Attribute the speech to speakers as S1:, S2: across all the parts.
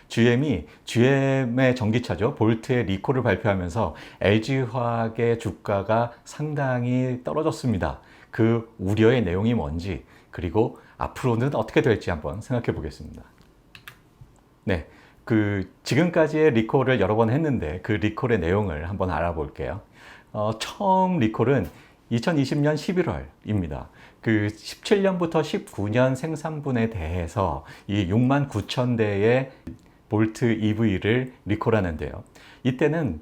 S1: GM의 전기차죠. 볼트의 리콜을 발표하면서 LG화학의 주가가 상당히 떨어졌습니다. 그 우려의 내용이 뭔지, 그리고 앞으로는 어떻게 될지 한번 생각해 보겠습니다. 네. 지금까지의 리콜을 여러 번 했는데 그 리콜의 내용을 한번 알아볼게요. 처음 리콜은 2020년 11월입니다. 17년부터 19년 생산분에 대해서 이 6만 9천 대의 볼트 EV를 리콜하는데요. 이때는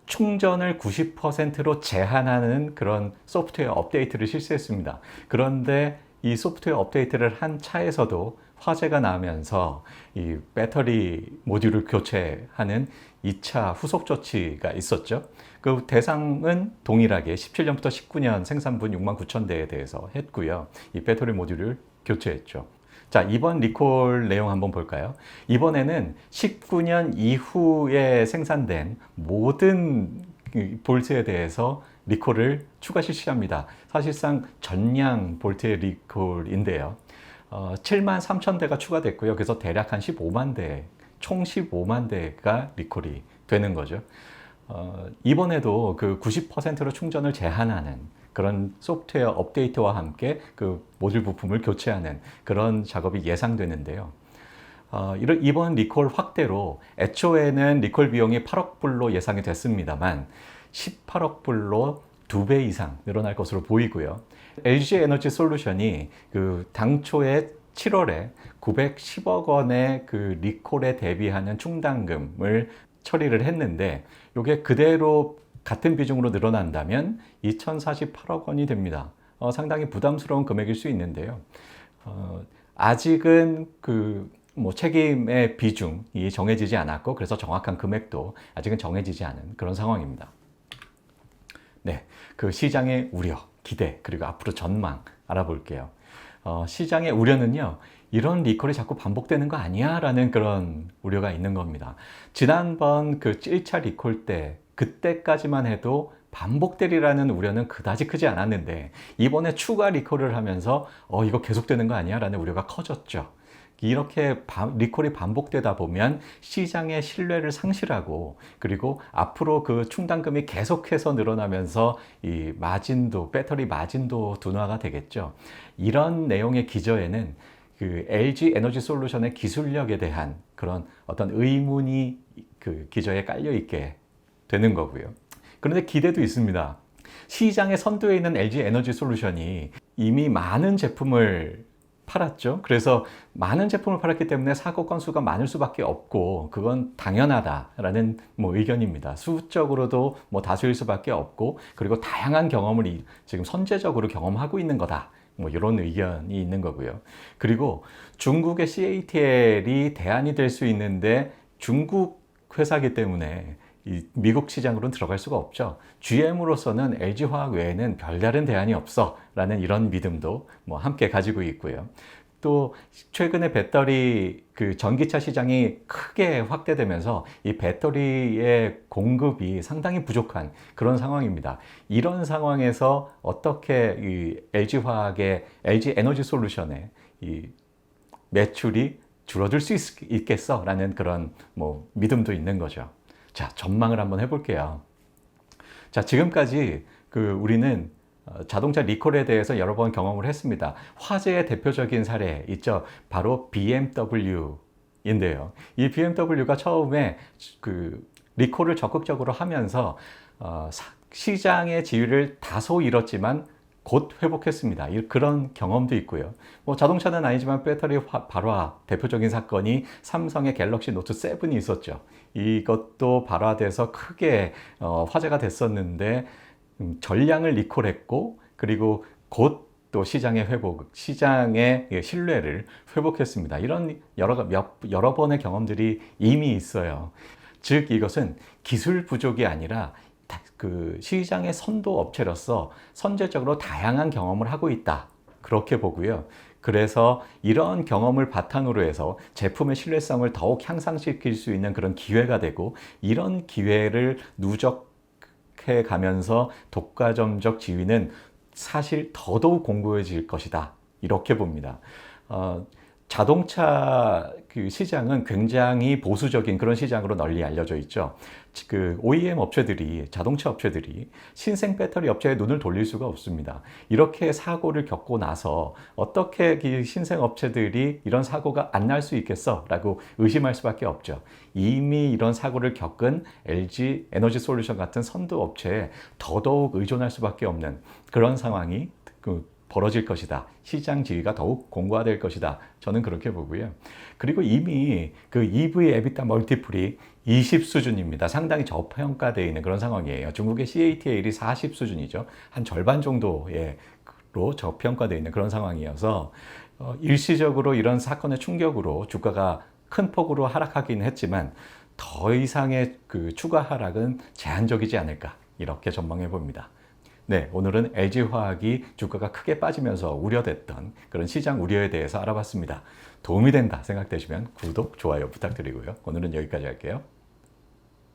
S1: 충전을 90%로 제한하는 그런 소프트웨어 업데이트를 실시했습니다. 그런데 이 소프트웨어 업데이트를 한 차에서도 화재가 나면서 이 배터리 모듈을 교체하는 2차 후속 조치가 있었죠. 그 대상은 동일하게 17년부터 19년 생산분 6만 9천 대에 대해서 했고요. 이 배터리 모듈을 교체했죠. 자, 이번 리콜 내용 한번 볼까요? 이번에는 19년 이후에 생산된 모든 볼트에 대해서 리콜을 추가 실시합니다. 사실상 전량 볼트의 리콜인데요. 7만 3천 대가 추가됐고요. 그래서 대략 한 15만 대, 총 15만 대가 리콜이 되는 거죠. 이번에도 그 90%로 충전을 제한하는 그런 소프트웨어 업데이트와 함께 그 모듈 부품을 교체하는 그런 작업이 예상되는데요. 이번 리콜 확대로 애초에는 리콜 비용이 8억 불로 예상이 됐습니다만 18억 불로 2배 이상 늘어날 것으로 보이고요. LG 에너지 솔루션이 당초에 7월에 910억 원의 그 리콜에 대비하는 충당금을 처리를 했는데 이게 그대로 같은 비중으로 늘어난다면 2048억 원이 됩니다. 상당히 부담스러운 금액일 수 있는데요. 아직은 책임의 비중이 정해지지 않았고 그래서 정확한 금액도 아직은 정해지지 않은 그런 상황입니다. 네, 시장의 우려, 기대, 그리고 앞으로 전망 알아볼게요. 시장의 우려는요, 이런 리콜이 자꾸 반복되는 거 아니야? 라는 그런 우려가 있는 겁니다. 지난번 1차 리콜 때, 그때까지만 해도 반복되리라는 우려는 그다지 크지 않았는데, 이번에 추가 리콜을 하면서, 이거 계속되는 거 아니야? 라는 우려가 커졌죠. 이렇게 리콜이 반복되다 보면 시장의 신뢰를 상실하고 그리고 앞으로 그 충당금이 계속해서 늘어나면서 이 마진도, 배터리 마진도 둔화가 되겠죠. 이런 내용의 기저에는 LG 에너지 솔루션의 기술력에 대한 그런 어떤 의문이 기저에 깔려 있게 되는 거고요. 그런데 기대도 있습니다. 시장의 선두에 있는 LG 에너지 솔루션이 이미 많은 제품을 팔았죠. 그래서 많은 제품을 팔았기 때문에 사고 건수가 많을 수밖에 없고 그건 당연하다라는 의견입니다. 수적으로도 다수일 수밖에 없고 그리고 다양한 경험을 지금 선제적으로 경험하고 있는 거다. 이런 의견이 있는 거고요. 그리고 중국의 CATL이 대안이 될 수 있는데 중국 회사이기 때문에 미국 시장으로는 들어갈 수가 없죠. GM으로서는 LG화학 외에는 별다른 대안이 없어 라는 이런 믿음도 함께 가지고 있고요. 또 최근에 배터리 전기차 시장이 크게 확대되면서 이 배터리의 공급이 상당히 부족한 그런 상황입니다. 이런 상황에서 어떻게 이 LG화학의 LG 에너지 솔루션의 이 매출이 줄어들 수 있겠어 라는 그런 믿음도 있는 거죠. 자, 전망을 한번 해볼게요. 자, 지금까지 우리는 자동차 리콜에 대해서 여러 번 경험을 했습니다. 화재의 대표적인 사례 있죠. 바로 BMW인데요. 이 BMW가 처음에 리콜을 적극적으로 하면서 시장의 지위를 다소 잃었지만 곧 회복했습니다. 그런 경험도 있고요. 자동차는 아니지만 배터리 발화 대표적인 사건이 삼성의 갤럭시 노트 7이 있었죠. 이것도 발화돼서 크게 화제가 됐었는데 전량을 리콜했고 그리고 곧 또 시장의 회복, 시장의 신뢰를 회복했습니다. 이런 여러 번의 경험들이 이미 있어요. 즉 이것은 기술 부족이 아니라 시장의 선도 업체로서 선제적으로 다양한 경험을 하고 있다. 그렇게 보고요. 그래서 이런 경험을 바탕으로 해서 제품의 신뢰성을 더욱 향상시킬 수 있는 그런 기회가 되고 이런 기회를 누적해 가면서 독과점적 지위는 사실 더더욱 공고해질 것이다. 이렇게 봅니다. 자동차 그 시장은 굉장히 보수적인 그런 시장으로 널리 알려져 있죠. 그 OEM 업체들이, 자동차 업체들이 신생 배터리 업체에 눈을 돌릴 수가 없습니다. 이렇게 사고를 겪고 나서 어떻게 이 신생 업체들이 이런 사고가 안 날 수 있겠어? 라고 의심할 수밖에 없죠. 이미 이런 사고를 겪은 LG 에너지 솔루션 같은 선두 업체에 더더욱 의존할 수밖에 없는 그런 상황이 벌어질 것이다. 시장 지위가 더욱 공고화될 것이다. 저는 그렇게 보고요. 그리고 이미 그 EV 에비타 멀티플이 20 수준입니다. 상당히 저평가되어 있는 그런 상황이에요. 중국의 CATL이 40 수준이죠. 한 절반 정도로 저평가되어 있는 그런 상황이어서 일시적으로 이런 사건의 충격으로 주가가 큰 폭으로 하락하긴 했지만 더 이상의 그 추가 하락은 제한적이지 않을까 이렇게 전망해 봅니다. 네, 오늘은 LG화학이 주가가 크게 빠지면서 우려됐던 그런 시장 우려에 대해서 알아봤습니다. 도움이 된다 생각되시면 구독, 좋아요 부탁드리고요. 오늘은 여기까지 할게요.